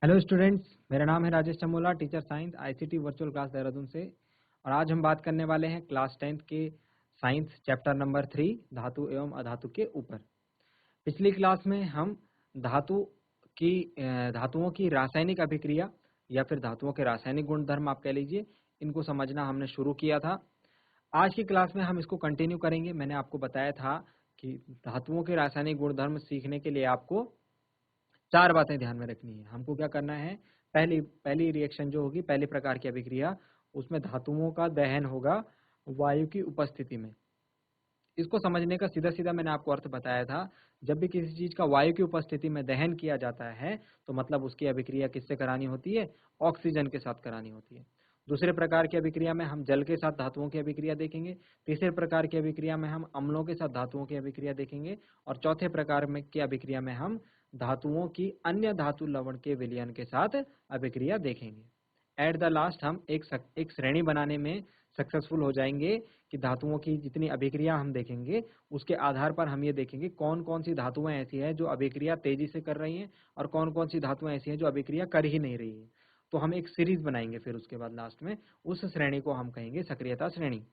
Hello students, मेरा नाम है Rajesh Chamola, teacher science ICT virtual class Dehradun से। और आज हम बात करने वाले हैं क्लास 10th के साइंस चैप्टर नंबर 3 धातु एवं अधातु के ऊपर। पिछली क्लास में हम धातु धातुओं की रासायनिक अभिक्रिया या फिर धातुओं के रासायनिक गुणधर्म आप कह लीजिए, इनको समझना हमने शुरू किया था। आज की क्लास में हम इसको कंटिन्यू करेंगे। मैंने आपको बताया था कि धातुओं के रासायनिक गुणधर्म सीखने के लिए आपको चार बातें ध्यान में रखनी है। हमको क्या करना है, पहली पहली रिएक्शन जो होगी, पहली प्रकार की अभिक्रिया, उसमें धातुओं का दहन होगा वायु की उपस्थिति में। इसको समझने का सीधा सीधा मैंने आपको अर्थ बताया था। जब भी किसी चीज का वायु की उपस्थिति में दहन किया जाता है तो मतलब उसकी अभिक्रिया किससे करानी होती है? ऑक्सीजन के साथ करानी होती है। दूसरे प्रकार की अभिक्रिया में हम जल के साथ धातुओं की अभिक्रिया देखेंगे। तीसरे प्रकार की अभिक्रिया में हम अम्लों के साथ धातुओं की अभिक्रिया देखेंगे। और चौथे प्रकार में की अभिक्रिया में हम धातुओं की अन्य धातु लवण के विलयन के साथ अभिक्रिया देखेंगे। एट द लास्ट हम एक श्रेणी बनाने में सक्सेसफुल हो जाएंगे कि धातुओं की जितनी अभिक्रिया हम देखेंगे उसके आधार पर हम ये देखेंगे कौन कौन सी धातुएं ऐसी हैं जो अभिक्रिया तेजी से कर रही हैं और कौन कौन सी धातुएं ऐसी हैं जो अभिक्रिया कर ही नहीं रही है। तो हम एक सीरीज बनाएंगे, फिर उसके बाद लास्ट में उस श्रेणी को हम कहेंगे सक्रियता श्रेणी।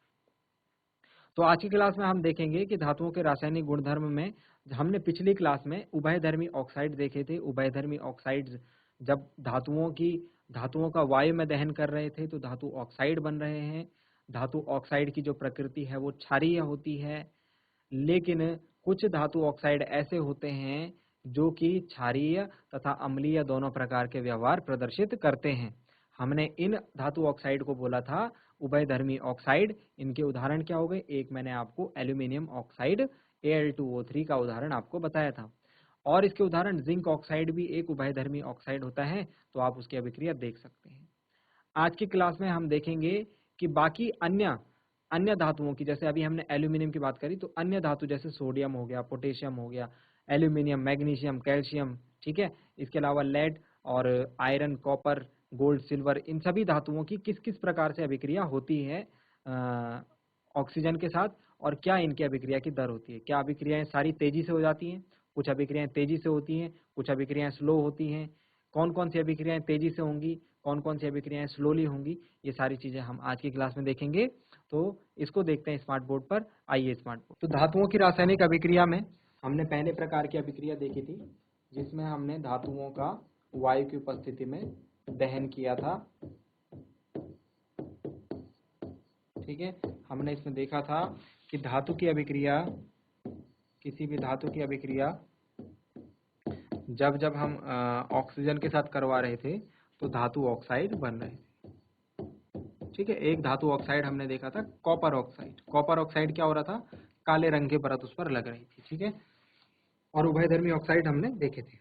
तो आज की क्लास में हम देखेंगे कि धातुओं के रासायनिक गुणधर्म में हमने पिछली क्लास में उभयधर्मी ऑक्साइड देखे थे। उभयधर्मी ऑक्साइड जब धातुओं का वायु में दहन कर रहे थे तो धातु ऑक्साइड बन रहे हैं। धातु ऑक्साइड की जो प्रकृति है वो क्षारीय होती है, लेकिन कुछ धातु ऑक्साइड ऐसे होते हैं जो कि क्षारीय तथा अम्लीय दोनों प्रकार के व्यवहार प्रदर्शित करते हैं। हमने इन धातु ऑक्साइड को बोला था उभयधर्मी ऑक्साइड। इनके उदाहरण क्या हो गए? एक मैंने आपको एल्यूमिनियम ऑक्साइड Al2O3 का उदाहरण आपको बताया था, और इसके उदाहरण जिंक ऑक्साइड भी एक उभयधर्मी ऑक्साइड होता है, तो आप उसकी अभिक्रिया देख सकते हैं। आज की क्लास में हम देखेंगे कि बाकी अन्य अन्य धातुओं की, जैसे अभी हमने एल्यूमिनियम की बात करी, तो अन्य धातु जैसे सोडियम हो गया, पोटेशियम हो गया, एल्यूमिनियम, मैग्नीशियम, कैल्शियम, ठीक है, इसके अलावा लेड और आयरन, कॉपर, गोल्ड, सिल्वर, इन सभी धातुओं की किस किस प्रकार से अभिक्रिया होती है ऑक्सीजन के साथ, और क्या इनकी अभिक्रिया की दर होती है। क्या अभिक्रियाएं सारी तेजी से हो जाती हैं? कुछ अभिक्रियाएं तेजी से होती हैं, कुछ अभिक्रियाएं स्लो होती हैं। कौन कौन सी अभिक्रियाएं तेजी से होंगी, कौन कौन सी अभिक्रियाएं स्लोली होंगी, ये सारी चीजें हम आज की क्लास में देखेंगे। तो इसको देखते हैं स्मार्ट बोर्ड पर। आइए स्मार्ट बोर्ड। तो धातुओं की रासायनिक अभिक्रिया में हमने पहले प्रकार की अभिक्रिया देखी थी, जिसमें हमने धातुओं का वायु की उपस्थिति में दहन किया था। ठीक है, हमने इसमें देखा था कि धातु की अभिक्रिया, किसी भी धातु की अभिक्रिया जब जब हम ऑक्सीजन के साथ करवा रहे थे तो धातु ऑक्साइड बन रहे थे। ठीक है, एक धातु ऑक्साइड हमने देखा था कॉपर ऑक्साइड। कॉपर ऑक्साइड क्या हो रहा था? काले रंग की परत उस पर लग रही थी। ठीक है, और उभयधर्मी ऑक्साइड हमने देखे थे।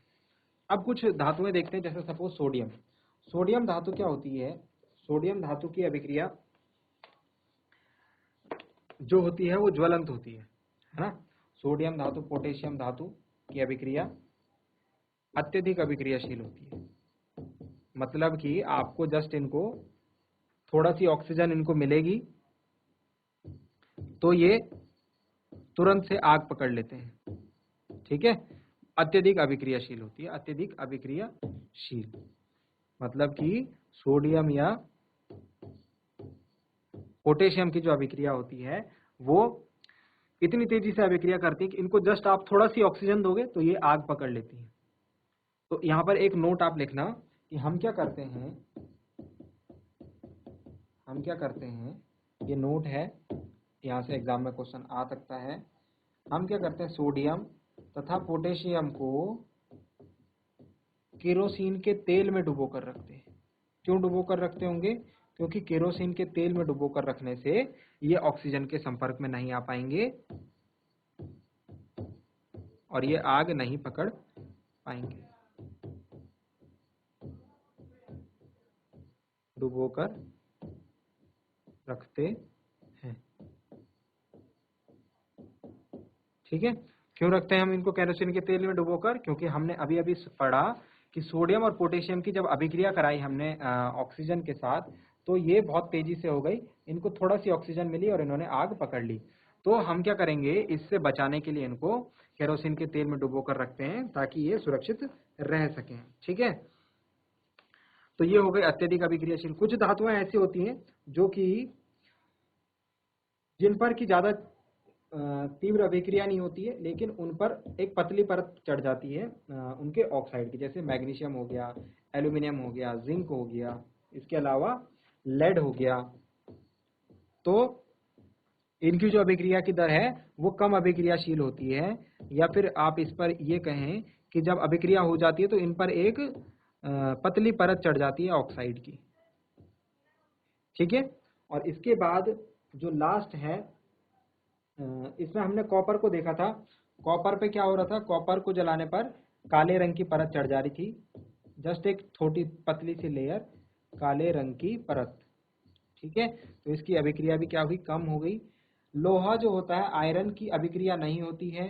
अब कुछ धातुएं देखते हैं, जैसे सपोज सोडियम। सोडियम धातु क्या होती है? सोडियम धातु की अभिक्रिया जो होती है वो ज्वलंत होती है ना। सोडियम धातु पोटेशियम धातु की अभिक्रिया अत्यधिक अभिक्रियाशील होती है। मतलब कि आपको जस्ट इनको थोड़ा सी ऑक्सीजन इनको मिलेगी तो ये तुरंत से आग पकड़ लेते हैं। ठीक है, अत्यधिक अभिक्रियाशील होती है, अत्यधिक अभिक्रियाशील। मतलब कि सोडियम या पोटेशियम की जो अभिक्रिया होती है वो इतनी तेजी से अभिक्रिया करती है कि इनको जस्ट आप थोड़ा सी ऑक्सीजन दोगे तो ये आग पकड़ लेती है। तो यहां पर एक नोट आप लिखना कि हम क्या करते हैं, ये नोट है, यहां से एग्जाम में क्वेश्चन आ सकता है। हम क्या करते हैं, सोडियम तथा पोटेशियम को केरोसिन के तेल में डुबो कर रखते हैं। क्यों डुबो कर रखते होंगे? क्योंकि केरोसिन के तेल में डुबो कर रखने से ये ऑक्सीजन के संपर्क में नहीं आ पाएंगे और ये आग नहीं पकड़ पाएंगे। डुबो कर रखते हैं। ठीक है, क्यों रखते हैं हम इनको केरोसिन के तेल में डुबोकर? क्योंकि हमने अभी अभी पढ़ा कि सोडियम और पोटेशियम की जब अभिक्रिया कराई हमने ऑक्सीजन के साथ, तो ये बहुत तेजी से हो गई, इनको थोड़ा सी ऑक्सीजन मिली और इन्होंने आग पकड़ ली। तो हम क्या करेंगे, इससे बचाने के लिए इनको केरोसिन के तेल में डुबोकर रखते हैं ताकि ये सुरक्षित रह सकें। ठीक है, तो ये हो गई अत्यधिक अभिक्रियाशील। कुछ धातुएं ऐसी होती हैं जो कि जिन पर की ज्यादा तीव्र अभिक्रिया नहीं होती है, लेकिन उन पर एक पतली परत चढ़ जाती है उनके ऑक्साइड की, जैसे मैग्नीशियम हो गया, एल्यूमिनियम हो गया, जिंक हो गया, इसके अलावा लेड हो गया। तो इनकी जो अभिक्रिया की दर है वो कम अभिक्रियाशील होती है, या फिर आप इस पर ये कहें कि जब अभिक्रिया हो जाती है तो इन पर एक पतली परत चढ़ जाती है ऑक्साइड की। ठीक है। और इसके बाद जो लास्ट है, इसमें हमने कॉपर को देखा था। कॉपर पे क्या हो रहा था, कॉपर को जलाने पर काले रंग की परत चढ़ जा रही थी, जस्ट एक छोटी पतली सी लेयर काले रंग की परत। ठीक है, तो इसकी अभिक्रिया भी क्या हुई, कम हो गई। लोहा जो होता है, आयरन की अभिक्रिया नहीं होती है,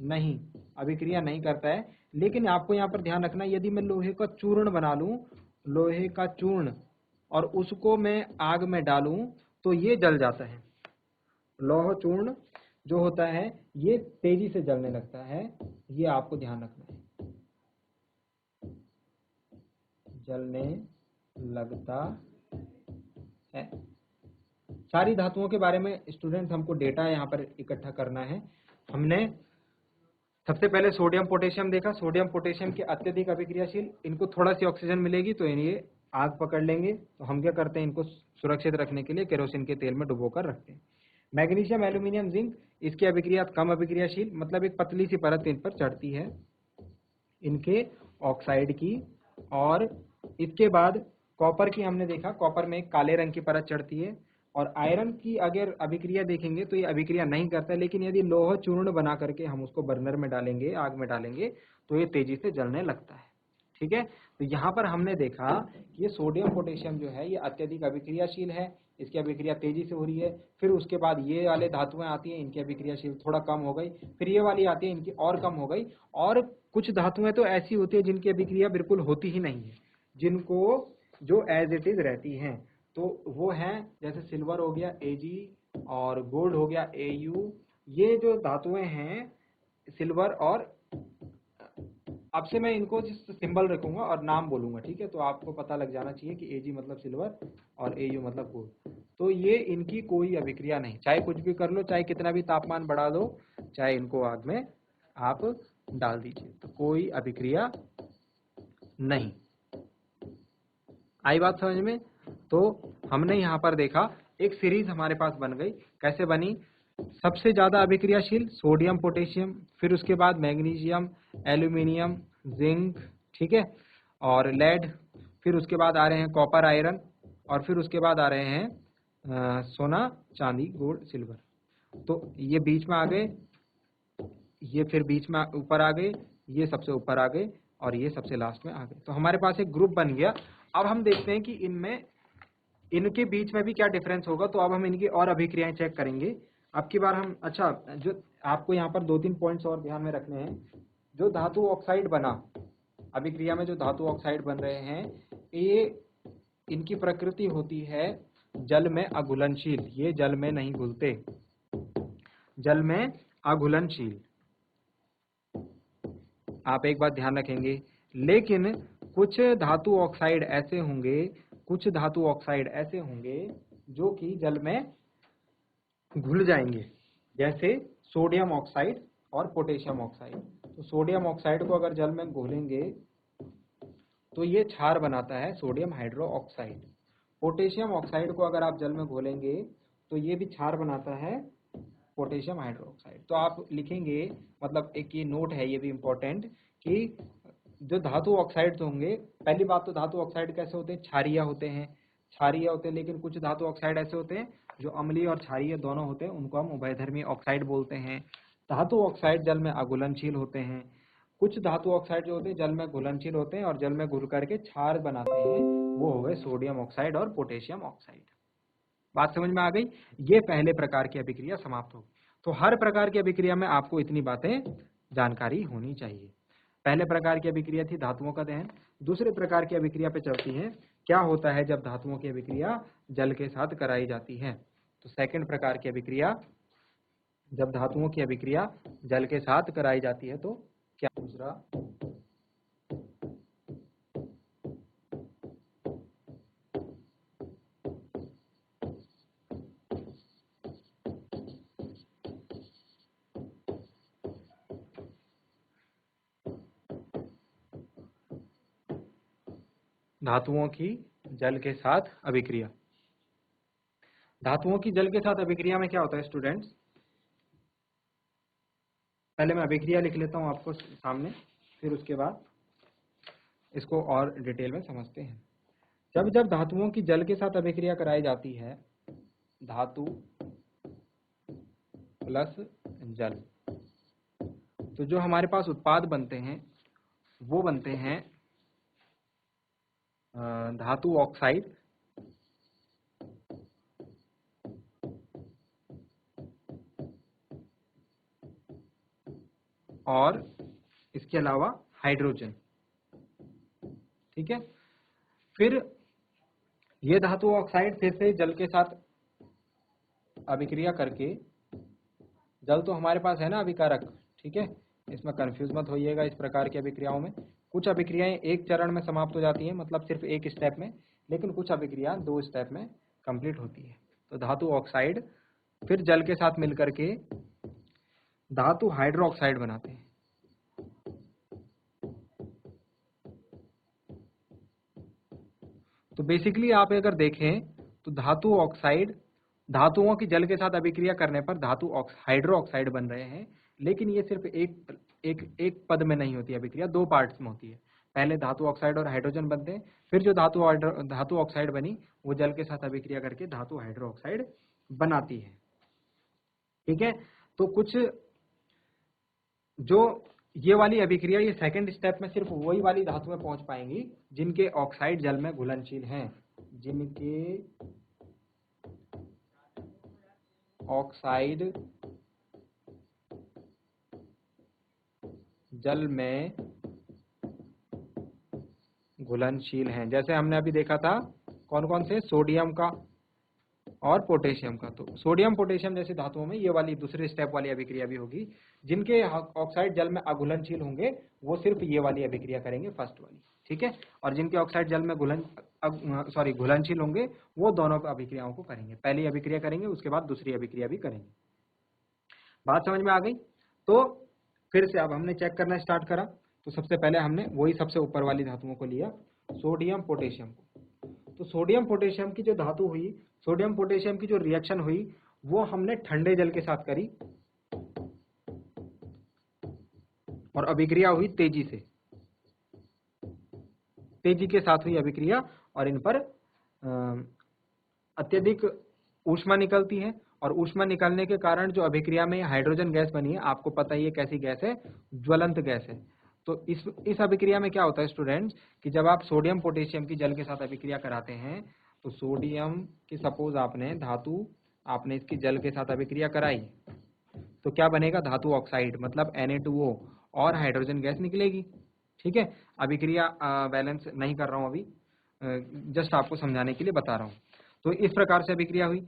नहीं अभिक्रिया नहीं करता है, लेकिन आपको यहाँ पर ध्यान रखना, यदि मैं लोहे का चूर्ण बना लूं, लोहे का चूर्ण, और उसको मैं आग में डालूं तो ये जल जाता है। लौह चूर्ण जो होता है ये तेजी से जलने लगता है, ये आपको ध्यान रखना है, जलने लगता है। सारी धातुओं के बारे में स्टूडेंट्स हमको डेटा यहाँ पर इकट्ठा करना है। हमने सबसे पहले सोडियम पोटेशियम देखा। सोडियम पोटेशियम के अत्यधिक अभिक्रियाशील, इनको थोड़ा सी ऑक्सीजन मिलेगी तो ये आग पकड़ लेंगे। तो हम क्या करते हैं, इनको सुरक्षित रखने के लिए केरोसिन के तेल में डुबोकर रखते हैं। मैग्नीशियम, एल्यूमिनियम, जिंक, इसकी अभिक्रिया कम अभिक्रियाशील, मतलब एक पतली सी परत इन पर चढ़ती है इनके ऑक्साइड की। और इसके बाद कॉपर की हमने देखा, कॉपर में एक काले रंग की परत चढ़ती है। और आयरन की अगर अभिक्रिया देखेंगे तो ये अभिक्रिया नहीं करता है, लेकिन यदि लोह चूर्ण बना करके हम उसको बर्नर में डालेंगे, आग में डालेंगे, तो ये तेजी से जलने लगता है। ठीक है, तो यहाँ पर हमने देखा कि ये सोडियम पोटेशियम जो है ये अत्यधिक अभिक्रियाशील है, इसकी अभिक्रिया तेजी से हो रही है। फिर उसके बाद ये वाले धातुएं आती हैं, इनकी अभिक्रियाशील थोड़ा कम हो गई। फिर ये वाली आती है, इनकी और कम हो गई। और कुछ धातुएं तो ऐसी होती है जिनकी अभिक्रिया बिल्कुल होती ही नहीं है, जिनको जो एज इट इज रहती हैं, तो वो हैं जैसे सिल्वर हो गया Ag, और गोल्ड हो गया Au। ये जो धातुएं हैं सिल्वर, और अब से मैं इनको सिंबल रखूंगा और नाम बोलूंगा, ठीक है, तो आपको पता लग जाना चाहिए कि Ag मतलब सिल्वर और Au मतलब गोल्ड। तो ये इनकी कोई अभिक्रिया नहीं, चाहे कुछ भी कर लो, चाहे कितना भी तापमान बढ़ा दो, चाहे इनको आग में आप डाल दीजिए, तो कोई अभिक्रिया नहीं। आई बात समझ में? तो हमने यहाँ पर देखा एक सीरीज हमारे पास बन गई। कैसे बनी? सबसे ज्यादा अभिक्रियाशील सोडियम पोटेशियम, फिर उसके बाद मैग्नीशियम, एल्यूमिनियम, जिंक, ठीक है, और लेड, फिर उसके बाद आ रहे हैं कॉपर, आयरन, और फिर उसके बाद आ रहे हैं सोना, चांदी, गोल्ड, सिल्वर। तो ये बीच में आ गए, ये फिर बीच में ऊपर आ गए, ये सबसे ऊपर आ गए, और ये सबसे लास्ट में आ गए। तो हमारे पास एक ग्रुप बन गया। अब हम देखते हैं कि इनमें, इनके बीच में भी क्या डिफरेंस होगा। तो अब हम इनकी और अभिक्रियाएं चेक करेंगे। अब की बार हम, अच्छा, जो आपको यहाँ पर 2-3 पॉइंट्स और ध्यान में रखने हैं। जो धातु ऑक्साइड बना, अभिक्रिया में जो धातु ऑक्साइड बन रहे हैं, ये इनकी प्रकृति होती है जल में अघुलनशील। ये जल में नहीं घुलते, जल में अघुलनशील, आप एक बात ध्यान रखेंगे। लेकिन कुछ धातु ऑक्साइड ऐसे होंगे, कुछ धातु ऑक्साइड ऐसे होंगे जो कि जल में घुल जाएंगे, जैसे सोडियम ऑक्साइड और पोटेशियम ऑक्साइड। तो सोडियम ऑक्साइड को अगर जल में घोलेंगे तो ये क्षार बनाता है, sodium hydro oxide. Potassium oxide को अगर आप जल में घोलेंगे तो ये भी क्षार बनाता है, पोटेशियम हाइड्रो ऑक्साइड। तो आप लिखेंगे, मतलब एक ये नोट है, ये भी इम्पोर्टेंट, कि जो धातु ऑक्साइड होंगे, पहली बात तो धातु ऑक्साइड कैसे होते हैं, क्षारीय होते हैं, क्षारीय होते हैं। लेकिन कुछ धातु ऑक्साइड ऐसे होते हैं जो अम्लीय और क्षारीय दोनों होते हैं, उनको हम उभयधर्मी ऑक्साइड बोलते हैं। धातु ऑक्साइड जल में अघुलनशील होते हैं। कुछ धातु ऑक्साइड जो होते हैं जल में घुलनशील होते हैं और जल में घुल करके क्षार बनाते हैं, वो हो गए सोडियम ऑक्साइड और पोटेशियम ऑक्साइड। बात समझ में आ गई? ये पहले प्रकार की अभिक्रिया समाप्त होगी। तो हर प्रकार की अभिक्रिया में आपको इतनी बातें जानकारी होनी चाहिए। पहले प्रकार की अभिक्रिया थी धातुओं का दहन। दूसरे प्रकार की अभिक्रिया पे चलती है, क्या होता है जब धातुओं की अभिक्रिया जल के साथ कराई जाती है। तो सेकंड प्रकार की अभिक्रिया, जब धातुओं की अभिक्रिया जल के साथ कराई जाती है तो क्या? दूसरा धातुओं की जल के साथ अभिक्रिया। धातुओं की जल के साथ अभिक्रिया में क्या होता है स्टूडेंट्स, पहले मैं अभिक्रिया लिख लेता हूं आपको सामने, फिर उसके बाद इसको और डिटेल में समझते हैं। जब जब धातुओं की जल के साथ अभिक्रिया कराई जाती है, धातु प्लस जल, तो जो हमारे पास उत्पाद बनते हैं वो बनते हैं धातु ऑक्साइड और इसके अलावा हाइड्रोजन। ठीक है, फिर ये धातु ऑक्साइड फिर से जल के साथ अभिक्रिया करके, जल तो हमारे पास है ना अभिकारक, ठीक है, इसमें कंफ्यूज मत होइएगा। इस प्रकार की अभिक्रियाओं में कुछ अभिक्रियाएं एक चरण में समाप्त हो जाती हैं, मतलब सिर्फ एक स्टेप में, लेकिन कुछ अभिक्रिया 2 स्टेप में कंप्लीट होती है। तो धातु ऑक्साइड फिर जल के साथ मिलकर के धातु हाइड्रोक्साइड बनाते हैं। तो बेसिकली आप अगर देखें तो धातु ऑक्साइड धातुओं की जल के साथ अभिक्रिया करने पर धातु हाइड्रोक्साइड बन रहे हैं, लेकिन ये सिर्फ एक पद में नहीं होती अभिक्रिया, 2 पार्ट्स में होती है। पहले धातु ऑक्साइड और हाइड्रोजन बनते हैं, फिर जो धातु ऑक्साइड बनी वो जल के साथ अभिक्रिया करके धातु हाइड्रोक्साइड बनाती है। ठीक है, तो कुछ जो ये वाली अभिक्रिया ये सेकंड स्टेप में सिर्फ वही वाली धातुएं पहुंच पाएंगी जिनके ऑक्साइड जल में घुलनशील हैं, जिनके ऑक्साइड जल में घुलनशील हैं। जैसे हमने अभी देखा था कौन कौन से, सोडियम का और पोटेशियम का। तो सोडियम पोटेशियम जैसी धातुओं में ये वाली दूसरे स्टेप वाली अभिक्रिया भी होगी। जिनके ऑक्साइड जल में अघुलनशील होंगे वो सिर्फ ये वाली अभिक्रिया करेंगे, फर्स्ट वाली। ठीक है, और जिनके ऑक्साइड जल में घुलनशील होंगे वो दोनों अभिक्रियाओं को करेंगे, पहली अभिक्रिया करेंगे उसके बाद दूसरी अभिक्रिया भी करेंगे। बात समझ में आ गई? तो फिर से अब हमने चेक करना स्टार्ट करा। तो सबसे पहले हमने वही सबसे ऊपर वाली धातुओं को लिया, सोडियम पोटेशियम को। तो सोडियम पोटेशियम की जो धातु हुई, सोडियम पोटेशियम की जो रिएक्शन हुई वो हमने ठंडे जल के साथ करी और अभिक्रिया हुई तेजी से, तेजी के साथ हुई अभिक्रिया, और इन पर अत्यधिक ऊष्मा निकलती है। और ऊष्मा निकलने के कारण जो अभिक्रिया में हाइड्रोजन गैस बनी है, आपको पता ही है कैसी गैस है, ज्वलंत गैस है। तो इस अभिक्रिया में क्या होता है स्टूडेंट्स कि जब आप सोडियम पोटेशियम की जल के साथ अभिक्रिया कराते हैं, तो सोडियम की सपोज आपने धातु आपने इसकी जल के साथ अभिक्रिया कराई, तो क्या बनेगा, धातु ऑक्साइड मतलब Na2O और हाइड्रोजन गैस निकलेगी। ठीक है, अभिक्रिया बैलेंस नहीं कर रहा हूं अभी, जस्ट आपको समझाने के लिए बता रहा हूं। तो इस प्रकार से अभिक्रिया हुई,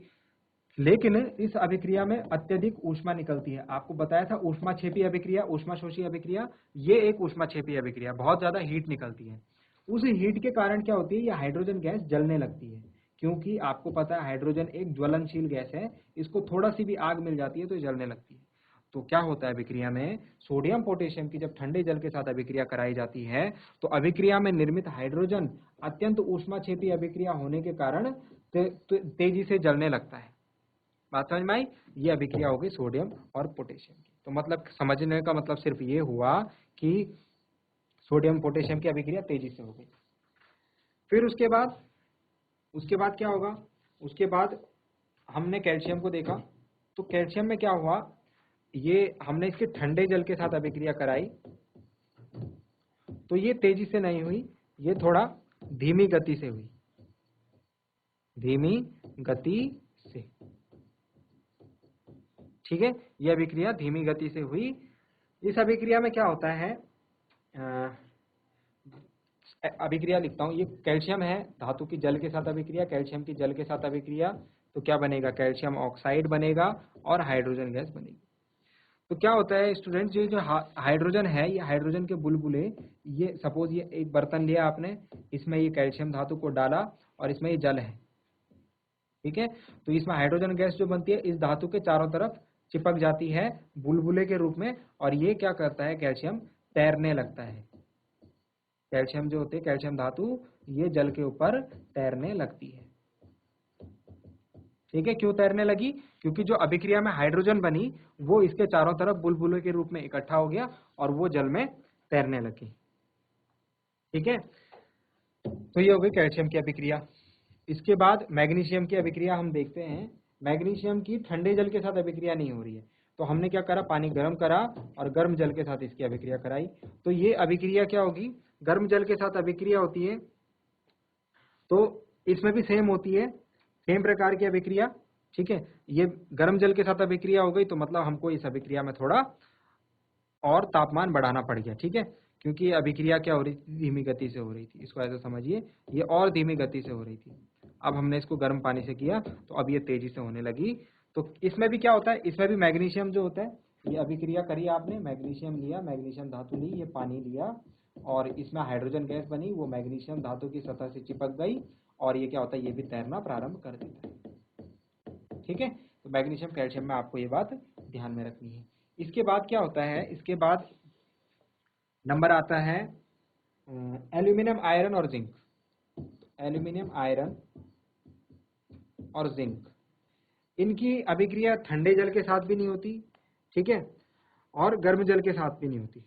लेकिन इस अभिक्रिया में अत्यधिक ऊष्मा निकलती है। आपको बताया था ऊष्माक्षेपी अभिक्रिया, ऊष्माशोषी अभिक्रिया, ये एक ऊष्माक्षेपी अभिक्रिया, बहुत ज्यादा हीट निकलती है। उस हीट के कारण क्या होती है, ये हाइड्रोजन गैस जलने लगती है, क्योंकि आपको पता है हाइड्रोजन एक ज्वलनशील गैस है, इसको थोड़ा सी भी आग मिल जाती है तो जलने लगती है। तो क्या होता है अभिक्रिया में, सोडियम पोटेशियम की जब ठंडे जल के साथ अभिक्रिया कराई जाती है तो अभिक्रिया में निर्मित हाइड्रोजन अत्यंत ऊष्माक्षेपी अभिक्रिया होने के कारण तेजी से जलने लगता है। बात समझ में आई? ये अभिक्रिया हो गई सोडियम और पोटेशियम की। तो मतलब समझने का मतलब सिर्फ ये हुआ कि सोडियम पोटेशियम की अभिक्रिया तेजी से हो गई। फिर उसके बाद क्या होगा, उसके बाद हमने कैल्शियम को देखा। तो कैल्शियम में क्या हुआ, ये हमने इसके ठंडे जल के साथ अभिक्रिया कराई तो ये तेजी से नहीं हुई, ये थोड़ा धीमी गति से हुई, धीमी गति से। ठीक है, ये अभिक्रिया धीमी गति से हुई। इस अभिक्रिया में क्या होता है, अभिक्रिया लिखता हूं, ये कैल्शियम है, धातु की जल के साथ अभिक्रिया, कैल्शियम की जल के साथ अभिक्रिया, तो क्या बनेगा, कैल्शियम ऑक्साइड बनेगा और हाइड्रोजन गैस बनेगी। तो क्या होता है स्टूडेंट्स, ये जो हाइड्रोजन है, ये हाइड्रोजन के बुलबुले, ये सपोज ये एक बर्तन लिया आपने, इसमें ये कैल्शियम धातु को डाला और इसमें ये जल है। ठीक है, तो इसमें हाइड्रोजन गैस जो बनती है इस धातु के चारों तरफ चिपक जाती है बुलबुले के रूप में, और ये क्या करता है, कैल्शियम तैरने लगता है, कैल्शियम जो होती है, कैल्शियम धातु, ये जल के ऊपर तैरने लगती है। ठीक है, क्यों तैरने लगी? क्योंकि जो अभिक्रिया में हाइड्रोजन बनी वो इसके चारों तरफ बुलबुले के रूप में इकट्ठा हो गया और वो जल में तैरने लगी। ठीक है, तो ये हो गई कैल्शियम की अभिक्रिया। इसके बाद मैग्नीशियम की अभिक्रिया हम देखते हैं। मैग्नीशियम की ठंडे जल के साथ अभिक्रिया नहीं हो रही है, तो हमने क्या करा, पानी गर्म करा और गर्म जल के साथ इसकी अभिक्रिया कराई। तो ये अभिक्रिया क्या होगी, गर्म जल के साथ अभिक्रिया होती है, तो इसमें भी सेम होती है, सेम प्रकार की अभिक्रिया। ठीक है, ये गर्म जल के साथ अभिक्रिया हो गई, तो मतलब हमको इस अभिक्रिया में थोड़ा और तापमान बढ़ाना पड़ गया। ठीक है, क्योंकि ये अभिक्रिया क्या हो रही थी, धीमी गति से हो रही थी, इसको ऐसे समझिए, ये और धीमी गति से हो रही थी। अब हमने इसको गर्म पानी से किया तो अब ये तेजी से होने लगी। तो इसमें भी क्या होता है, इसमें भी मैग्नीशियम जो होता है, ये अभिक्रिया करी आपने, मैग्नीशियम लिया, मैग्नीशियम धातु ली, ये पानी लिया और इसमें हाइड्रोजन गैस बनी, वो मैग्नीशियम धातु की सतह से चिपक गई और ये क्या होता है, ये भी तैरना प्रारंभ कर देता है। ठीक है, तो मैग्नीशियम कैल्शियम में आपको ये बात ध्यान में रखनी है। इसके बाद क्या होता है, इसके बाद नंबर आता है एल्यूमिनियम आयरन और जिंक। एल्यूमिनियम आयरन और जिंक, इनकी अभिक्रिया ठंडे जल के साथ भी नहीं होती, ठीक है, और गर्म जल के साथ भी नहीं होती।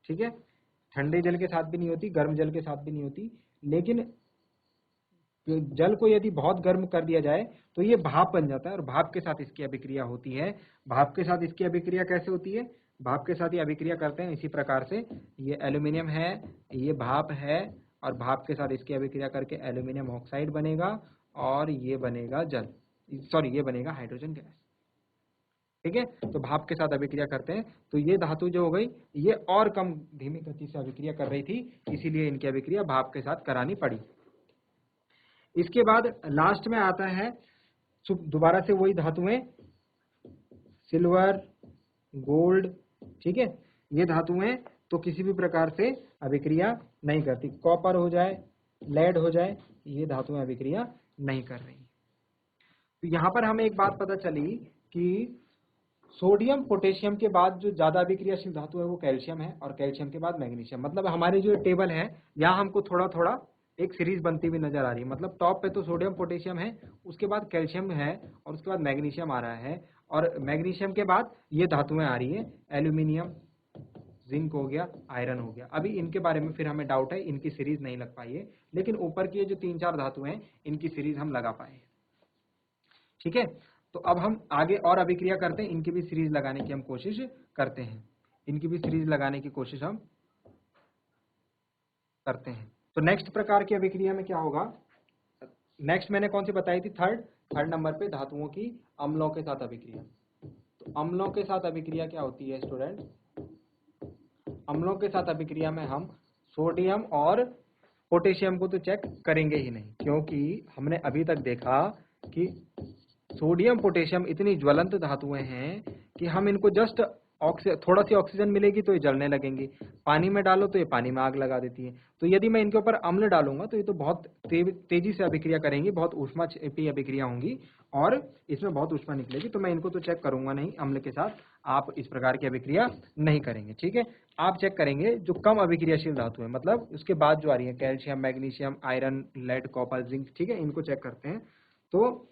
ठीक है, ठंडे जल के साथ भी नहीं होती, गर्म जल के साथ भी नहीं होती, लेकिन जल को यदि बहुत गर्म कर दिया जाए तो ये भाप बन जाता है और भाप के साथ इसकी अभिक्रिया होती है। भाप के साथ इसकी अभिक्रिया कैसे होती है, भाप के साथ ये अभिक्रिया करते हैं इसी प्रकार से, ये एल्यूमिनियम है, ये भाप है और भाप के साथ इसकी अभिक्रिया करके एल्यूमिनियम ऑक्साइड बनेगा और ये बनेगा जल, सॉरी ये बनेगा हाइड्रोजन गैस। ठीक है, तो भाप के साथ अभिक्रिया करते हैं, तो ये धातु जो हो गई ये और कम धीमी गति से अभिक्रिया कर रही थी, इसीलिए इनकी अभिक्रिया भाप के साथ करानी पड़ी। इसके बाद लास्ट में आता है दोबारा से वही धातुएं, सिल्वर, गोल्ड। ठीक है, ये धातुएं तो किसी भी प्रकार से अभिक्रिया नहीं करती, कॉपर हो जाए, लेड हो जाए, ये धातुएं अभिक्रिया नहीं कर रही। तो यहाँ पर हमें एक बात पता चली कि सोडियम पोटेशियम के बाद जो ज्यादा अभिक्रियाशील धातु है वो कैल्शियम है और कैल्शियम के बाद मैग्नीशियम। मतलब हमारी जो टेबल है यहाँ हमको थोड़ा थोड़ा एक सीरीज बनती हुई नजर आ रही है। मतलब टॉप पे तो सोडियम पोटेशियम है, उसके बाद कैल्शियम है और उसके बाद मैग्नीशियम आ रहा है और मैग्नीशियम के बाद ये धातुएं आ रही है, एल्यूमिनियम, जिंक हो गया, आयरन हो गया। अभी इनके बारे में फिर हमें डाउट है, इनकी सीरीज नहीं लग पाई है, लेकिन ऊपर की जो 3-4 धातुएं हैं इनकी सीरीज हम लगा पाए। ठीक है, तो अब हम आगे और अभिक्रिया करते हैं, इनकी भी सीरीज लगाने की हम कोशिश करते हैं, इनकी भी सीरीज लगाने की कोशिश हम करते हैं। तो नेक्स्ट प्रकार की अभिक्रिया में क्या होगा, नेक्स्ट मैंने कौन सी बताई थी, थर्ड नंबर पे धातुओं की अम्लों के साथ अभिक्रिया। तो अम्लों के साथ अभिक्रिया क्या होती है स्टूडेंट, अम्लों के साथ अभिक्रिया में हम सोडियम और पोटेशियम को तो चेक करेंगे ही नहीं, क्योंकि हमने अभी तक देखा कि सोडियम पोटेशियम इतनी ज्वलंत धातुएं हैं कि हम इनको जस्ट थोड़ा सी ऑक्सीजन मिलेगी तो ये जलने लगेंगी, पानी में डालो तो ये पानी में आग लगा देती है। तो यदि मैं इनके ऊपर अम्ल डालूंगा तो ये तो बहुत तेजी से अभिक्रिया करेंगी, बहुत ऊष्माक्षेपी अभिक्रिया होंगी और इसमें बहुत ऊष्मा निकलेगी, तो मैं इनको तो चेक करूंगा नहीं अम्ल के साथ, आप इस प्रकार की अभिक्रिया नहीं करेंगे। ठीक है, आप चेक करेंगे जो कम अभिक्रियाशील धातु है, मतलब उसके बाद जो आ रही है calcium, magnesium, iron, lead, copper, zinc. ठीक है, इनको चेक करते हैं। तो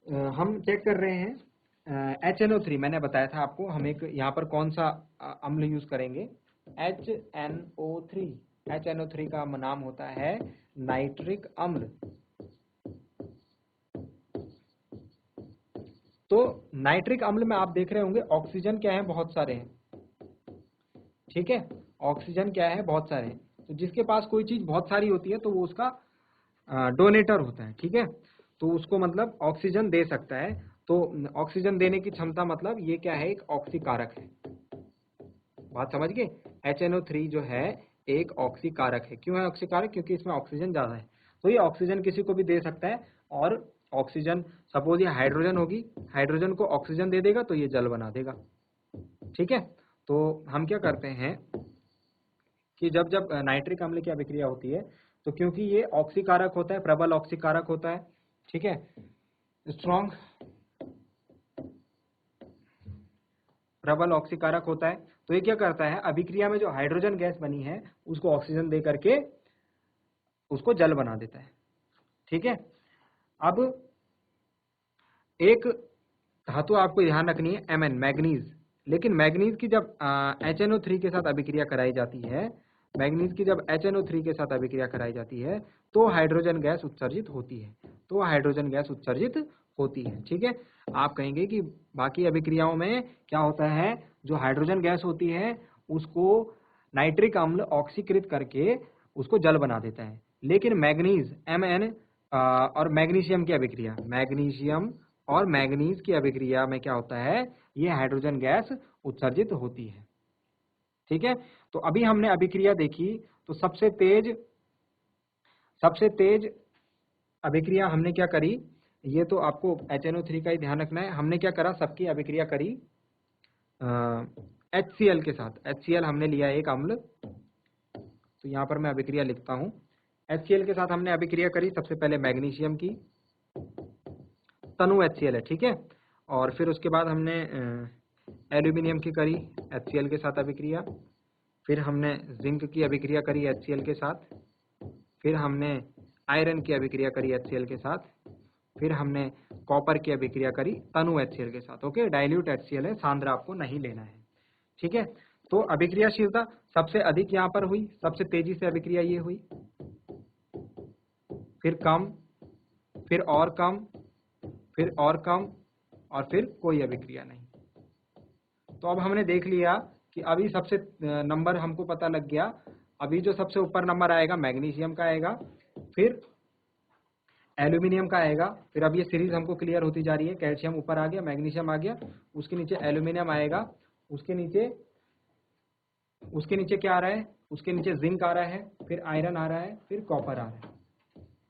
हम चेक कर रहे हैं HNO3, मैंने बताया था आपको, हम एक यहाँ पर कौन सा अम्ल यूज करेंगे, HNO3। HNO3 का नाम होता है नाइट्रिक अम्ल। तो नाइट्रिक अम्ल में आप देख रहे होंगे ऑक्सीजन क्या है, बहुत सारे हैं। ठीक है, ऑक्सीजन क्या है, बहुत सारे हैं। तो जिसके पास कोई चीज बहुत सारी होती है तो वो उसका डोनेटर होता है। ठीक है, तो उसको मतलब ऑक्सीजन दे सकता है। तो ऑक्सीजन देने की क्षमता, मतलब ये क्या है, एक ऑक्सीकारक है। बात समझ गए, HNO3 जो है एक ऑक्सीकारक है। क्यों है ऑक्सीकारक, क्योंकि इसमें ऑक्सीजन ज्यादा है। तो ये ऑक्सीजन किसी को भी दे सकता है और ऑक्सीजन, सपोज ये हाइड्रोजन होगी, हाइड्रोजन को ऑक्सीजन दे देगा तो ये जल बना देगा। ठीक है, तो हम क्या करते हैं कि जब जब नाइट्रिक अम्ल की अभिक्रिया होती है तो क्योंकि ये ऑक्सीकारक होता है, प्रबल ऑक्सीकारक होता है, ठीक है, स्ट्रॉन्ग प्रबल ऑक्सीकारक होता है, तो ये क्या करता है, अभिक्रिया में जो हाइड्रोजन गैस बनी है उसको ऑक्सीजन दे करके उसको जल बना देता है। ठीक है, अब एक धातु आपको ध्यान रखनी है Mn, मैग्नीज। लेकिन मैग्नीज की जब HNO3 के साथ अभिक्रिया कराई जाती है, मैग्नीज की जब HNO3 के साथ अभिक्रिया कराई जाती है तो हाइड्रोजन गैस उत्सर्जित होती है, तो हाइड्रोजन गैस उत्सर्जित होती है। ठीक है, आप कहेंगे कि बाकी अभिक्रियाओं में क्या होता है, जो हाइड्रोजन गैस होती है उसको नाइट्रिक अम्ल ऑक्सीकृत करके उसको जल बना देता है, लेकिन मैग्नीज Mn और मैग्नीशियम की अभिक्रिया, मैग्नीशियम और मैग्नीज की अभिक्रिया में क्या होता है, ये हाइड्रोजन गैस उत्सर्जित होती है। ठीक है, तो अभी हमने अभिक्रिया देखी, तो सबसे तेज अभिक्रिया हमने क्या करी, ये तो आपको HNO3 का ही ध्यान रखना है। हमने क्या करा, सबकी अभिक्रिया करी HCl के साथ। HCl हमने लिया एक अम्ल, तो यहाँ पर मैं अभिक्रिया लिखता हूँ। HCl के साथ हमने अभिक्रिया करी, सबसे पहले मैग्नीशियम की, तनु HCl है। ठीक है, और फिर उसके बाद हमने एल्यूमिनियम की करी HCl के साथ अभिक्रिया, फिर हमने जिंक की अभिक्रिया करी HCl के साथ, फिर हमने आयरन की अभिक्रिया करी HCl के साथ, फिर हमने कॉपर की अभिक्रिया करी तनु HCl के साथ। ओके, डाइल्यूट HCl है, सांद्र आपको नहीं लेना है। ठीक है, तो अभिक्रियाशीलता सबसे अधिक यहाँ पर हुई, सबसे तेजी से अभिक्रिया ये हुई, फिर कम, फिर और कम, फिर और कम, और फिर कोई अभिक्रिया नहीं। तो अब हमने देख लिया कि अभी सबसे नंबर हमको पता लग गया। अभी जो सबसे ऊपर नंबर आएगा मैग्नीशियम का आएगा, फिर एल्यूमिनियम का आएगा, फिर अब ये सीरीज हमको क्लियर होती जा रही है। कैल्शियम ऊपर आ गया, मैग्नीशियम आ गया, उसके नीचे एल्यूमिनियम आएगा, उसके नीचे क्या आ रहा है, उसके नीचे जिंक आ रहा है, फिर आयरन आ रहा है, फिर कॉपर आ रहा है।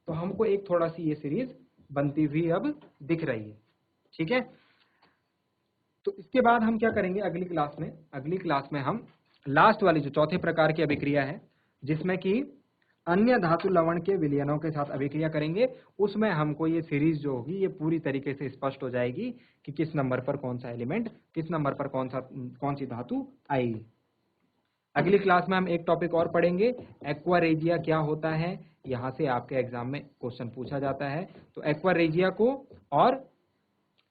तो हमको एक थोड़ा सी ये सीरीज बनती हुई अब दिख रही है। ठीक है, तो इसके बाद हम क्या करेंगे अगली क्लास में हम लास्ट वाली जो चौथे प्रकार की अभिक्रिया है, जिसमें कि अन्य धातु लवण के विलयनों के साथ अभिक्रिया करेंगे, उसमें हमको ये सीरीज जो होगी ये पूरी तरीके से स्पष्ट हो जाएगी कि किस नंबर पर कौन सा एलिमेंट, किस नंबर पर कौन सी धातु आएगी। अगली क्लास में हम एक टॉपिक और पढ़ेंगे, एक्वा रेजिया क्या होता है, यहाँ से आपके एग्जाम में क्वेश्चन पूछा जाता है। तो एक्वा रेजिया को और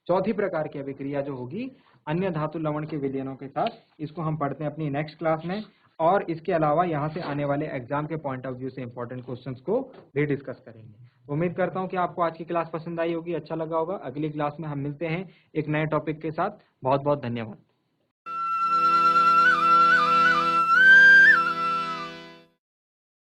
चौथी प्रकार की अभिक्रिया जो होगी अन्य धातु लवण के विलयनों के साथ, इसको हम पढ़ते हैं अपनी नेक्स्ट क्लास में। और इसके अलावा यहाँ से आने वाले एग्जाम के पॉइंट ऑफ व्यू से इंपॉर्टेंट क्वेश्चंस को भी डिस्कस करेंगे। उम्मीद करता हूँ कि आपको आज की क्लास पसंद आई होगी, अच्छा लगा होगा। अगली क्लास में हम मिलते हैं एक नए टॉपिक के साथ। बहुत बहुत धन्यवाद।